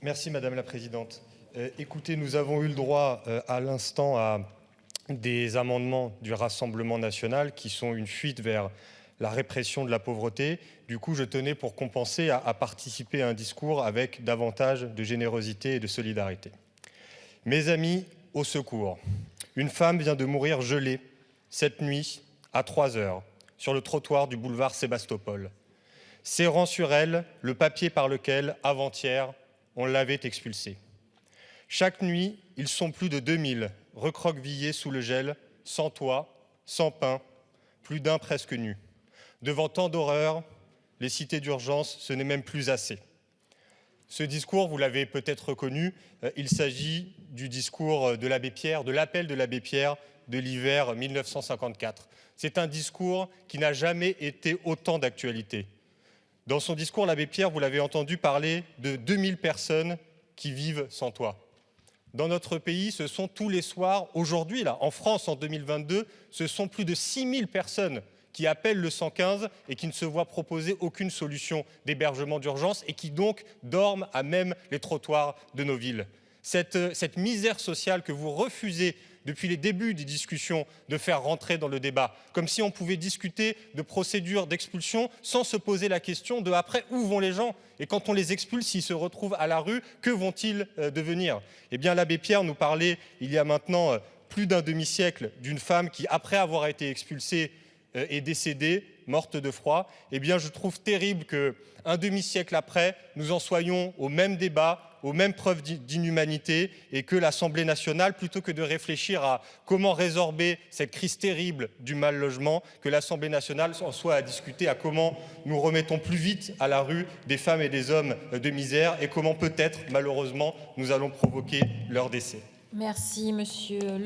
Merci Madame la Présidente. Écoutez, nous avons eu le droit à l'instant à des amendements du Rassemblement national qui sont une fuite vers la répression de la pauvreté. Du coup, je tenais pour compenser à participer à un discours avec davantage de générosité et de solidarité. Mes amis, au secours. Une femme vient de mourir gelée cette nuit à 3 heures sur le trottoir du boulevard Sébastopol, serrant sur elle le papier par lequel, avant-hier, on l'avait expulsée. Chaque nuit, ils sont plus de 2000 recroquevillés sous le gel, sans toit, sans pain, plus d'un presque nu. Devant tant d'horreurs, les cités d'urgence, ce n'est même plus assez. Ce discours, vous l'avez peut-être reconnu, il s'agit du discours de l'abbé Pierre, de l'appel de l'abbé Pierre de l'hiver 1954. C'est un discours qui n'a jamais été autant d'actualité. Dans son discours, l'abbé Pierre, vous l'avez entendu parler de 2000 personnes qui vivent sans toit. Dans notre pays, ce sont tous les soirs, aujourd'hui, là, en France, en 2022, ce sont plus de 6000 personnes qui appellent le 115 et qui ne se voient proposer aucune solution d'hébergement d'urgence et qui donc dorment à même les trottoirs de nos villes. Cette misère sociale que vous refusez depuis les débuts des discussions de faire rentrer dans le débat, comme si on pouvait discuter de procédures d'expulsion sans se poser la question de après où vont les gens et quand on les expulse, s'ils se retrouvent à la rue, que vont-ils devenir? Eh bien, l'abbé Pierre nous parlait il y a maintenant plus d'un demi-siècle d'une femme qui, après avoir été expulsée, est décédée, morte de froid. Eh bien, je trouve terrible qu'un demi-siècle après, nous en soyons au même débat, aux mêmes preuves d'inhumanité et que l'Assemblée nationale, plutôt que de réfléchir à comment résorber cette crise terrible du mal-logement, que l'Assemblée nationale en soit à discuter à comment nous remettons plus vite à la rue des femmes et des hommes de misère et comment peut-être, malheureusement, nous allons provoquer leur décès. Merci, monsieur.